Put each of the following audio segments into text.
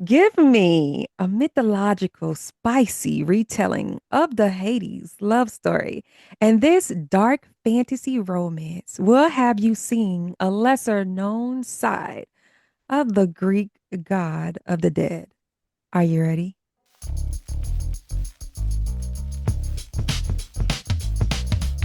Give me a mythological, spicy retelling of the Hades love story. And this dark fantasy romance will have you seeing a lesser known side of the Greek god of the dead. Are you ready?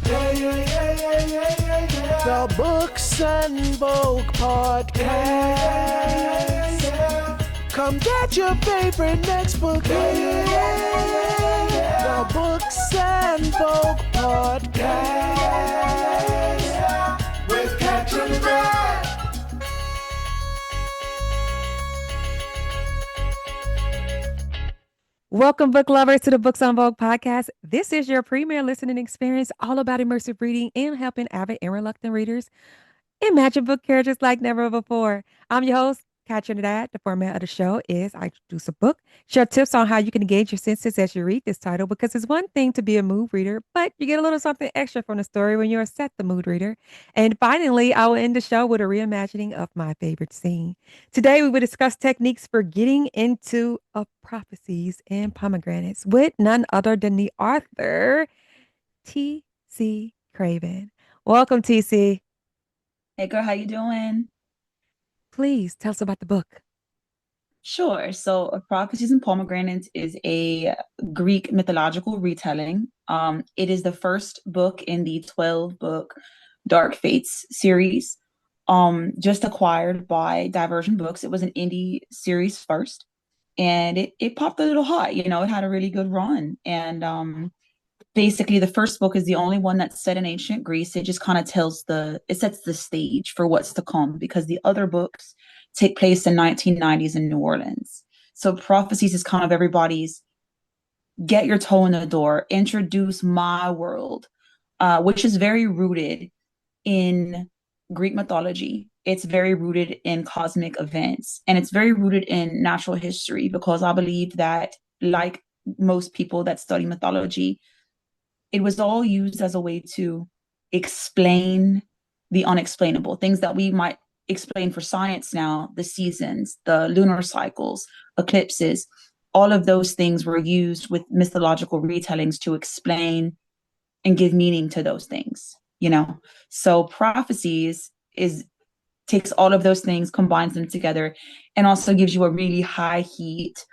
The Books and Vogue podcast. Come get your favorite next book. The Books and Vogue podcast with Catherine Brad. Welcome, book lovers, to the Books on Vogue podcast. This is your premier listening experience all about immersive reading and helping avid and reluctant readers imagine book characters like never before. I'm your host, Katrin Dad. The format of the show is I introduce a book, share tips on how you can engage your senses as you read this title, because it's one thing to be a mood reader, but you get a little something extra from the story when you're a set the mood reader. And finally, I will end the show with a reimagining of my favorite scene. Today, we will discuss techniques for getting into a Prophecies and Pomegranates with none other than the author, T.C. Kraven. Welcome, TC. Hey girl, how you doing? Please tell us about the book. Sure. So, Prophecies and Pomegranates is a Greek mythological retelling. It is the first book in the 12-book Dark Fates series, just acquired by Diversion Books. It was an indie series first, and it popped a little hot. It had a really good run. And basically the first book is the only one that's set in ancient Greece. It just kind of it sets the stage for what's to come, because the other books take place in 1990s in New Orleans. So Prophecies is kind of everybody's get your toe in the door, introduce my world, which is very rooted in Greek mythology. It's very rooted in cosmic events, and it's very rooted in natural history, because I believe that, like most people that study mythology, it was all used as a way to explain the unexplainable, things that we might explain for science now, the seasons, the lunar cycles, eclipses. All of those things were used with mythological retellings to explain and give meaning to those things. So Prophecies is takes all of those things, combines them together, and also gives you a really high heat,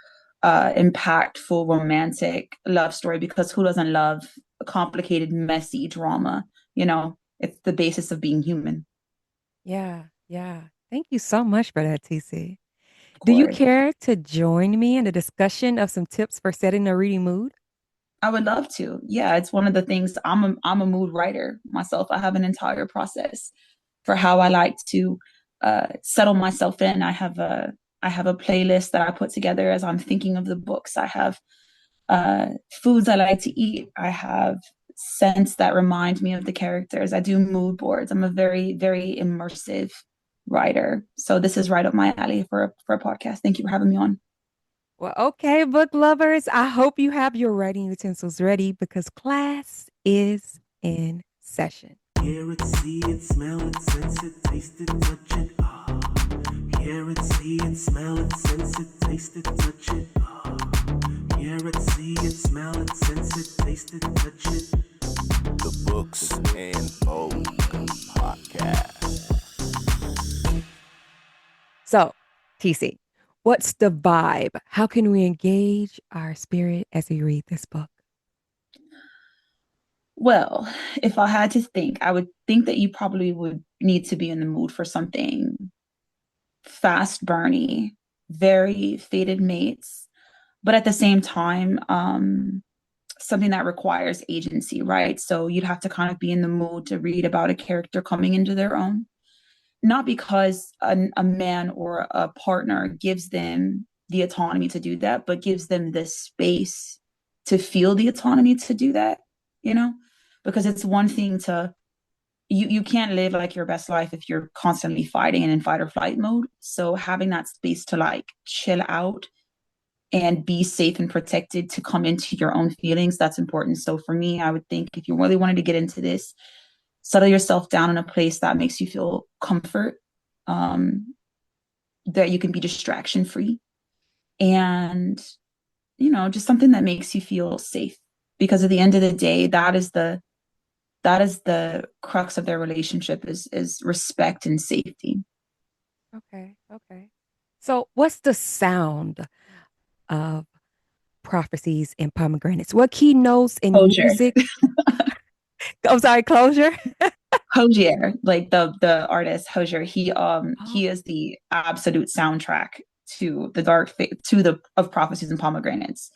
impactful, romantic love story, because who doesn't love a complicated, messy drama? It's the basis of being human. Yeah, yeah. Thank you so much for that, TC. Of Do you course. care to join me in the discussion of some tips for setting a reading mood? I would love to. Yeah, it's one of the things. I'm a mood writer myself. I have an entire process for how I like to settle myself in. I have a playlist that I put together as I'm thinking of the books. I have foods I like to eat. I have scents that remind me of the characters. I do mood boards. I'm a very, very immersive writer. So this is right up my alley for a podcast. Thank you for having me on. Well, okay, book lovers. I hope you have your writing utensils ready because class is in session. Hear it, see it, smell it, sense it, taste it, touch it. Hear it, see it, smell it, sense it, taste it, touch it. Hear it, see it, smell it, sense it, taste it, touch it. The Books and Vogue podcast. So, TC, what's the vibe? How can we engage our spirit as we read this book? Well, if I had to think, I would think that you probably would need to be in the mood for something fast, burny, very fated mates, but at the same time, something that requires agency, right? So you'd have to kind of be in the mood to read about a character coming into their own, not because a man or a partner gives them the autonomy to do that, but gives them the space to feel the autonomy to do that, you know? Because it's one thing to you can't live like your best life if you're constantly fighting and in fight or flight mode. So having that space to like chill out and be safe and protected to come into your own feelings, that's important. So for me, I would think if you really wanted to get into this, settle yourself down in a place that makes you feel comfort, that you can be distraction free, and just something that makes you feel safe. Because at the end of the day, that is the crux of their relationship is respect and safety. Okay. Okay. So, what's the sound of prophecies and pomegranates? What key notes in Closure. music? I'm sorry, closure. Hosier, like the artist Hosier, he Oh, is the absolute soundtrack to the to the of Prophecies and Pomegranates.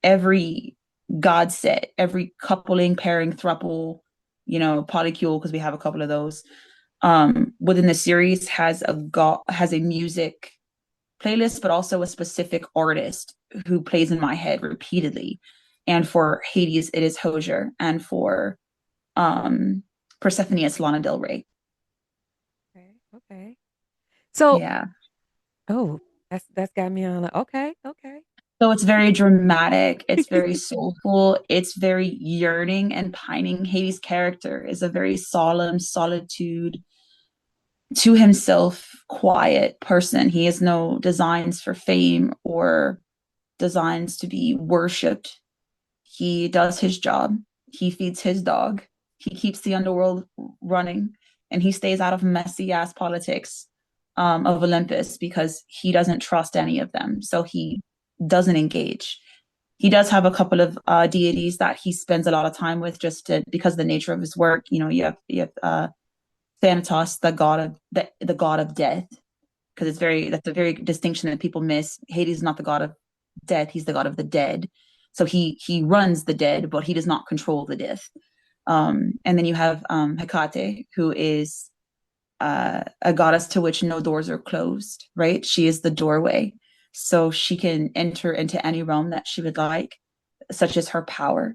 Every god set, every coupling, pairing, thruple, polycule, because we have a couple of those. Within the series has a music playlist, but also a specific artist who plays in my head repeatedly. And for Hades, it is Hosier, and for um Persephone, it's Lana Del Rey. okay. Okay. So, Yeah. oh, that's got me on. Okay. Okay. So it's very dramatic, it's very soulful, it's very yearning and pining. Hades' character is a very solemn, solitude, to himself, quiet person. He has no designs for fame or designs to be worshipped. He does his job, he feeds his dog, he keeps the underworld running, and he stays out of messy ass politics of Olympus because he doesn't trust any of them. So he doesn't engage. He does have a couple of deities that he spends a lot of time with, because of the nature of his work. You have Thanatos, the god of death, because that's a very distinction that people miss. Hades is not the god of death; he's the god of the dead. So he runs the dead, but he does not control the death. And then you have Hecate, who is a goddess to which no doors are closed. Right? She is the doorway, so she can enter into any realm that she would like, such as her power.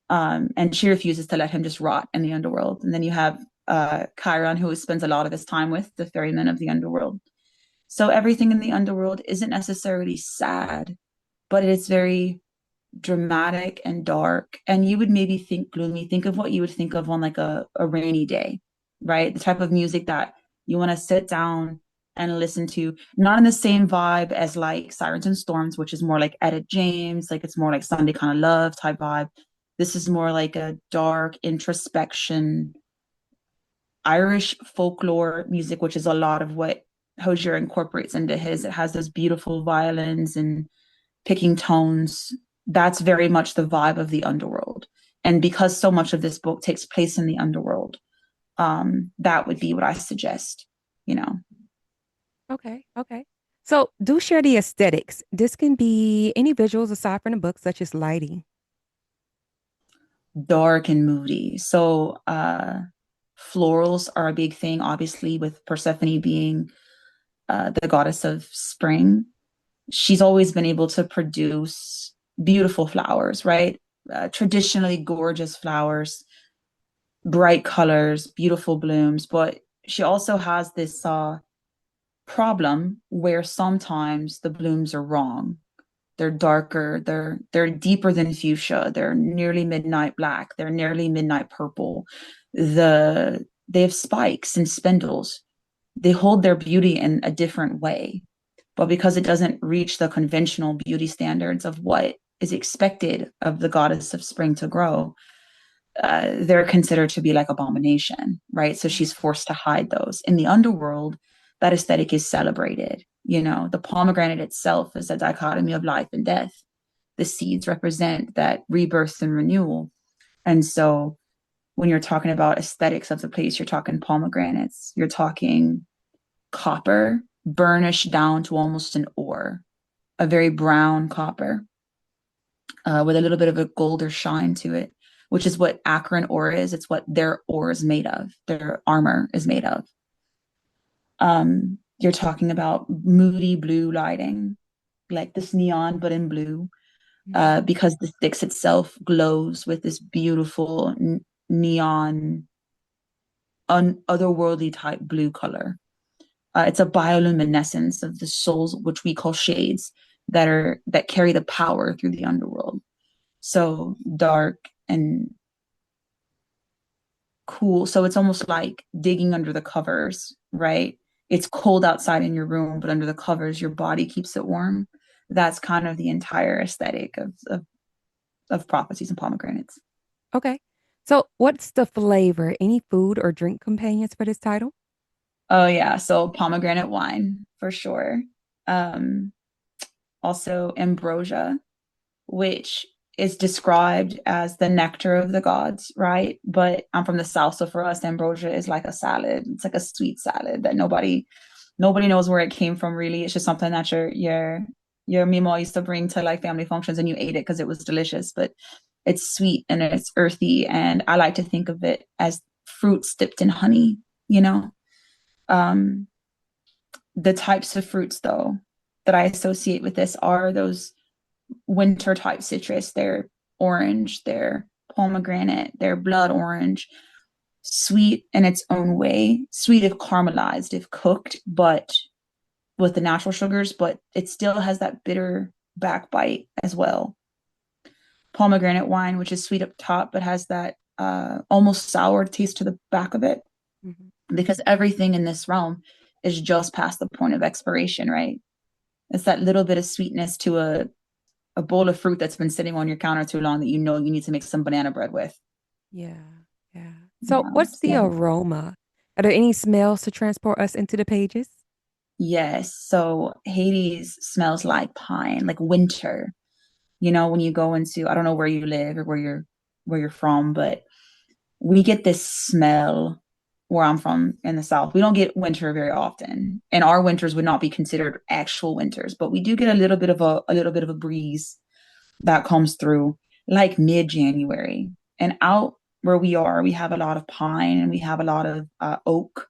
And she refuses to let him just rot in the underworld. And then you have Chiron, who spends a lot of his time with the ferryman of the underworld. So everything in the underworld isn't necessarily sad, but it's very dramatic and dark. And you would maybe think gloomy. Think of what you would think of on like a rainy day, right? The type of music that you want to sit down and listen to, not in the same vibe as like Sirens and Storms, which is more like Etta James, like it's more like Sunday kind of love type vibe. This is more like a dark introspection, Irish folklore music, which is a lot of what Hosier incorporates into his. It has those beautiful violins and picking tones. That's very much the vibe of the underworld. And because so much of this book takes place in the underworld, that would be what I suggest, you know, Okay. Okay. So, do share the aesthetics. This can be any visuals aside from the book, such as lighting. dark and moody. So, florals are a big thing, obviously, with Persephone being the goddess of spring. She's always been able to produce beautiful flowers, right? Traditionally gorgeous flowers, bright colors, beautiful blooms. But she also has this problem where sometimes the blooms are wrong. They're darker, they're deeper than fuchsia, they're nearly midnight black, they're nearly midnight purple. They have spikes and spindles. They hold their beauty in a different way. But because it doesn't reach the conventional beauty standards of what is expected of the goddess of spring to grow, they're considered to be like abomination, right? So she's forced to hide those. In the underworld, that aesthetic is celebrated. The pomegranate itself is a dichotomy of life and death. The seeds represent that rebirth and renewal. And so when you're talking about aesthetics of the place, you're talking pomegranates, you're talking copper burnished down to almost an ore, a very brown copper with a little bit of a golder shine to it, which is what Akron ore is. It's what their ore is made of, their armor is made of. You're talking about moody blue lighting, like this neon, but in blue, Mhm. because the Styx itself glows with this beautiful neon, otherworldly type blue color. It's a bioluminescence of the souls, which we call shades, that carry the power through the underworld. So dark and cool. So it's almost like digging under the covers, right? It's cold outside in your room, but under the covers, your body keeps it warm. that's kind of the entire aesthetic of Prophecies and Pomegranates. Okay. So, what's the flavor? Any food or drink companions for this title? Oh yeah, so pomegranate wine for sure. Um, Also ambrosia, which is described as the nectar of the gods, right? But I'm from the South, so for us, ambrosia is like a salad. It's like a sweet salad that nobody knows where it came from really. It's just something that your mima used to bring to like family functions and you ate it because it was delicious. But it's sweet and it's earthy, and I like to think of it as fruits dipped in honey, you know? Um, the types of fruits though that I associate with this are those winter type citrus. They're orange, they're pomegranate, they're blood orange, sweet in its own way, sweet if caramelized, if cooked, but with the natural sugars, but it still has that bitter backbite as well. Pomegranate wine, which is sweet up top, but has that almost sour taste to the back of it, Mhm. because everything in this realm is just past the point of expiration, right? It's that little bit of sweetness to a bowl of fruit that's been sitting on your counter too long that you know you need to make some banana bread with. Yeah. Yeah. So, Yeah. what's the So aroma? Are there any smells to transport us into the pages? yes. So Hades smells like pine, like winter. You know, when you go into, I don't know where you live or where you're from, but we get this smell where I'm from in the South. We don't get winter very often. And our winters would not be considered actual winters, but we do get a little bit of a breeze that comes through like mid-January. And out where we are, we have a lot of pine and we have a lot of oak.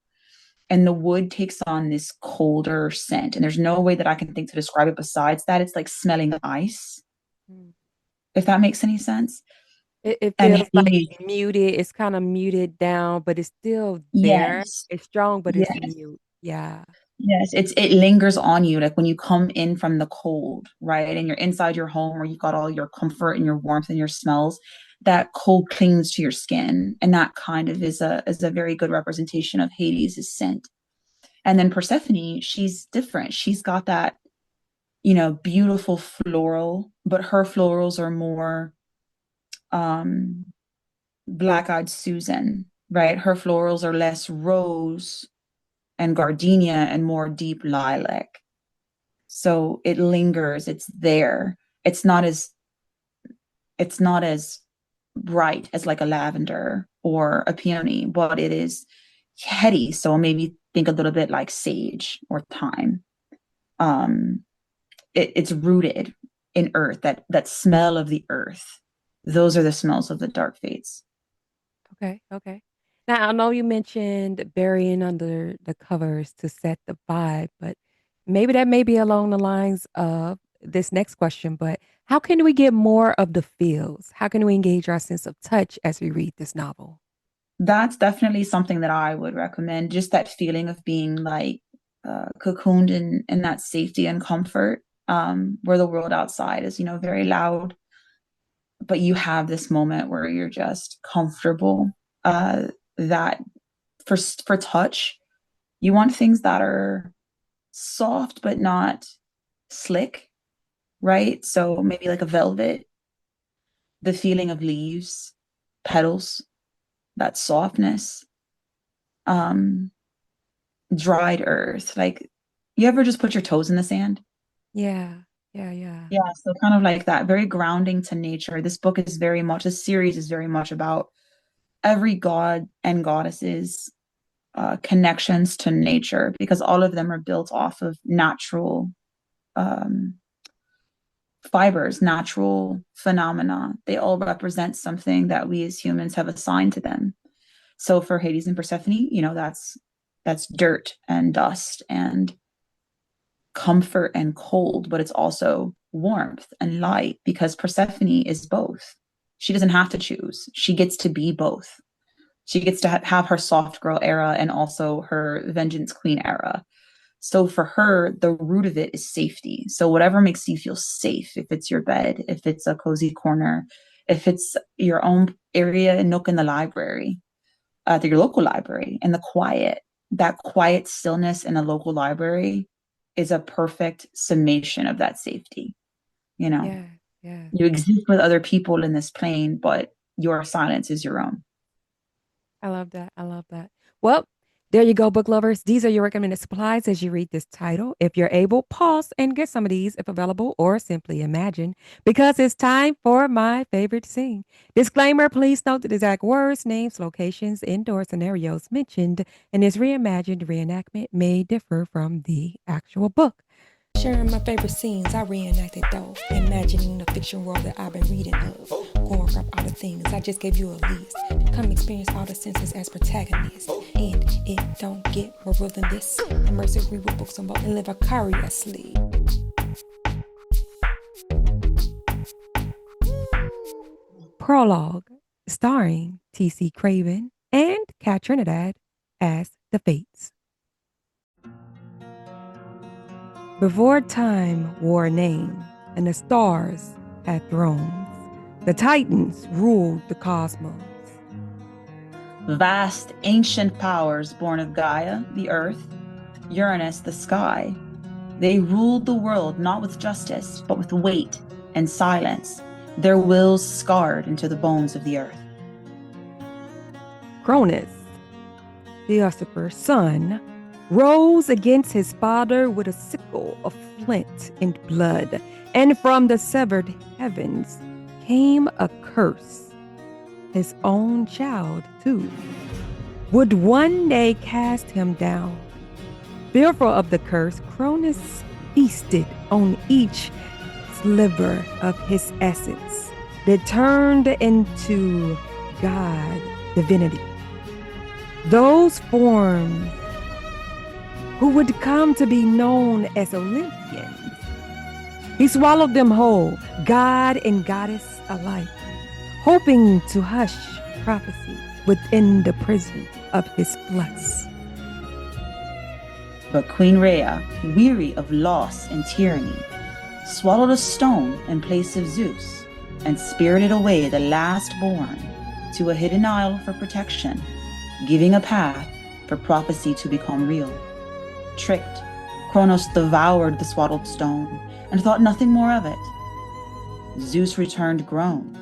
And the wood takes on this colder scent. And there's no way that I can think to describe it besides that. It's like smelling ice, Mm. if that makes any sense. It And feels like Hades, muted. It's kind of muted down, but it's still there. yes, It's strong, but it's yes. mute. Yeah. Yes, it lingers on you like when you come in from the cold, right? And you're inside your home where you've got all your comfort and your warmth and your smells, that cold clings to your skin. And that kind of is a very good representation of Hades' scent. And then Persephone, she's different. She's got that, beautiful floral, but her florals are more um black-eyed Susan, right? Her florals are less rose and gardenia and more deep lilac. So it lingers, it's there. It's not as bright as like a lavender or a peony, but it is heady. So maybe think a little bit like sage or thyme. um it's rooted in earth, that smell of the earth. Those are the smells of the dark fates. Okay. Okay. Now, I know you mentioned burying under the covers to set the vibe, but maybe that may be along the lines of this next question. But how can we get more of the feels? How can we engage our sense of touch as we read this novel? That's definitely something that I would recommend. Just that feeling of being like cocooned in that safety and comfort, where the world outside is, very loud, but you have this moment where you're just comfortable. That for touch, you want things that are soft but not slick, right? So maybe like a velvet, the feeling of leaves, petals, that softness. Um, Dried earth. Like, you ever just put your toes in the sand? Yeah. Yeah. Yeah. Yeah, so kind of like that, very grounding to nature. This series is very much about every god and goddess's connections to nature, because all of them are built off of natural um, fibers, natural phenomena. They all represent something that we as humans have assigned to them. So for Hades and Persephone, that's dirt and dust and comfort and cold, but it's also warmth and light, because Persephone is both. She doesn't have to choose. She gets to be both. She gets to have her soft girl era and also her vengeance queen era. So for her, the root of it is safety. So whatever makes you feel safe, if it's your bed, if it's a cozy corner, if it's your own area and nook in the library, your local library, and that quiet stillness in a local library is a perfect summation of that safety. You know, Yeah, yeah. you exist with other people in this plane, but your silence is your own. I love that. I love that. Well, there you go, book lovers. These are your recommended supplies as you read this title. If you're able, pause and get some of these if available, or simply imagine, because it's time for my favorite scene. Disclaimer, please note that exact words, names, locations, indoor scenarios mentioned in this reimagined reenactment may differ from the actual book. Sharing my favorite scenes I reenacted though, imagining the fiction world that I've been reading of. Going from all the things, I just gave you a list. Come experience all the senses as protagonists. And it don't get more real than this. Immersive read with books on book and live vicariously. Prologue, starring T.C. Kraven and Kat Trinidad as the Fates. Before time wore a name and the stars had thrones, the Titans ruled the cosmos. Vast, ancient powers born of Gaia, the earth, Uranus, the sky. They ruled the world not with justice, but with weight and silence, their wills scarred into the bones of the earth. Cronus, Theosopher's son, rose against his father with a sickle of flint and blood, and from the severed heavens came a curse. His own child, too, would one day cast him down. Fearful of the curse, Cronus feasted on each sliver of his essence that turned into God divinity. Those forms who would come to be known as Olympians. He swallowed them whole, God and goddess alike, hoping to hush prophecy within the prison of his lust. But Queen Rhea, weary of loss and tyranny, swallowed a stone in place of Zeus and spirited away the last born to a hidden isle for protection, giving a path for prophecy to become real. Tricked, Kronos devoured the swaddled stone and thought nothing more of it. Zeus returned grown,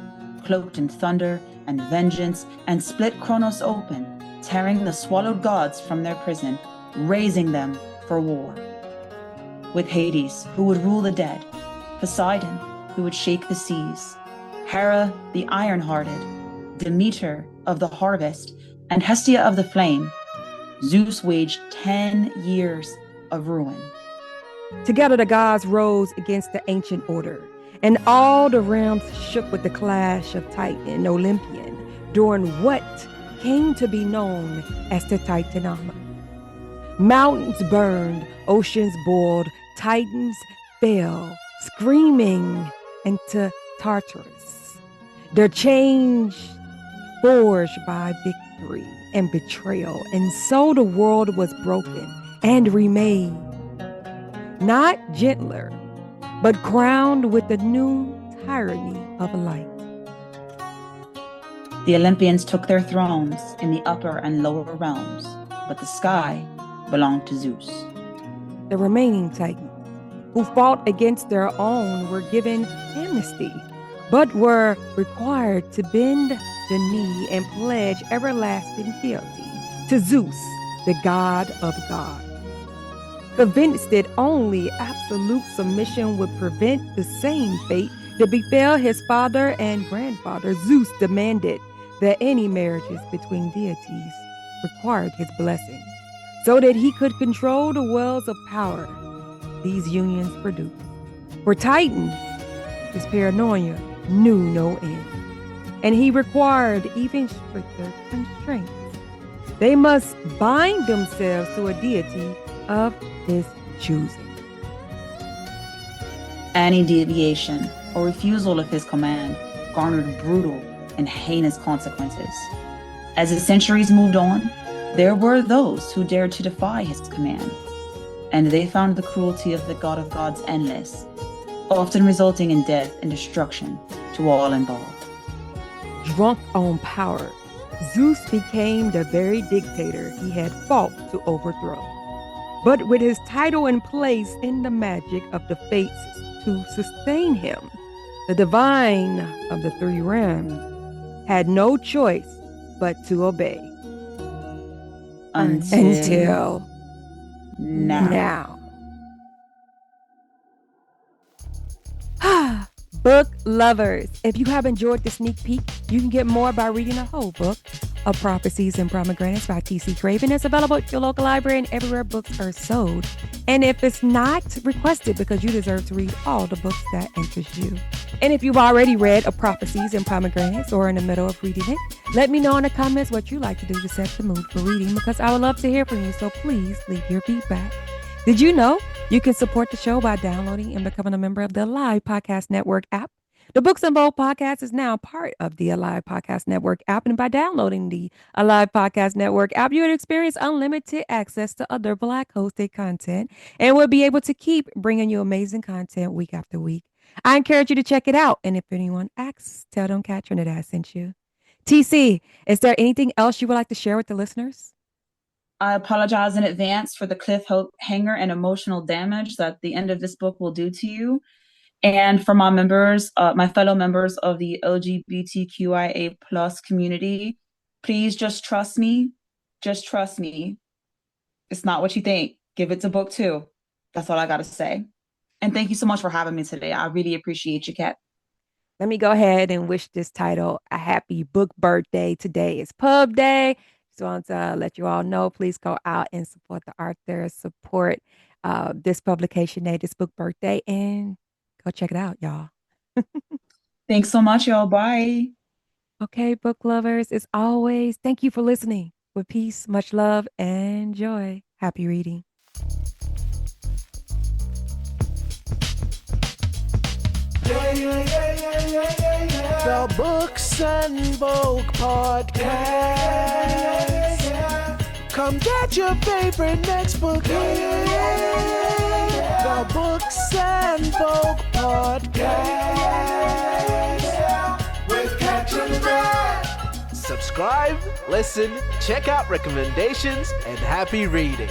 cloaked in thunder and vengeance, and split Kronos open, tearing the swallowed gods from their prison, raising them for war. With Hades, who would rule the dead, Poseidon, who would shake the seas, Hera, the iron-hearted, Demeter of the harvest, and Hestia of the flame, Zeus waged 10 years of ruin. Together the gods rose against the ancient order, and all the realms shook with the clash of Titan and Olympian during what came to be known as the Titanoma. Mountains burned, oceans boiled, Titans fell, screaming into Tartarus. Their change forged by victory and betrayal, and so the world was broken and remade, not gentler, but crowned with the new tyranny of light. The Olympians took their thrones in the upper and lower realms, but the sky belonged to Zeus. The remaining Titans, who fought against their own, were given amnesty, but were required to bend the knee and pledge everlasting fealty to Zeus, the god of gods. Convinced that only absolute submission would prevent the same fate that befell his father and grandfather, Zeus demanded that any marriages between deities required his blessing, so that he could control the wells of power these unions produced. For Titan, his paranoia knew no end, and he required even stricter constraints. They must bind themselves to a deity of his choosing. Any deviation or refusal of his command garnered brutal and heinous consequences. As the centuries moved on, there were those who dared to defy his command, and they found the cruelty of the god of gods endless, often resulting in death and destruction to all involved. Drunk on power, Zeus became the very dictator he had fought to overthrow. but with his title in place in the magic of the fates to sustain him, the divine of the three realms had no choice but to obey. Until now. Book lovers, if you have enjoyed the sneak peek, you can get more by reading the whole book of Prophecies and Pomegranates by T.C. Kraven. It's available at your local library and everywhere books are sold. And if it's not, request it because you deserve to read all the books that interest you. And if you've already read A Prophecies and Pomegranates or in the middle of reading it, let me know in the comments what you like to do to set the mood for reading because I would love to hear from you. So please leave your feedback. Did you know you can support the show by downloading and becoming a member of the Alive Podcast Network app? The Books and Bold podcast is now part of the Alive Podcast Network app. And by downloading the Alive Podcast Network app, you would experience unlimited access to other Black hosted content and will be able to keep bringing you amazing content week after week. I encourage you to check it out. And if anyone asks, tell them Katrin that I sent you. TC, is there anything else you would like to share with the listeners? I apologize in advance for the cliffhanger and emotional damage that the end of this book will do to you. And for my members, my fellow members of the LGBTQIA plus community, please just trust me. Just trust me. It's not what you think. Give it to book 2. That's all I got to say. And thank you so much for having me today. I really appreciate you, Kat. Let me go ahead and wish this title a happy book birthday. Today is Pub Day. Just want to let you all know, please go out and support the author, support this publication day, this book birthday, and go check it out, y'all. Thanks so much, y'all. Bye. Okay, book lovers, as always, thank you for listening. With peace, much love, and joy. Happy reading. The Books and Vogue podcast. Come get your favorite next book here. The Books and Vogue podcast with Katrin Brad. Subscribe, listen, check out recommendations, and happy reading.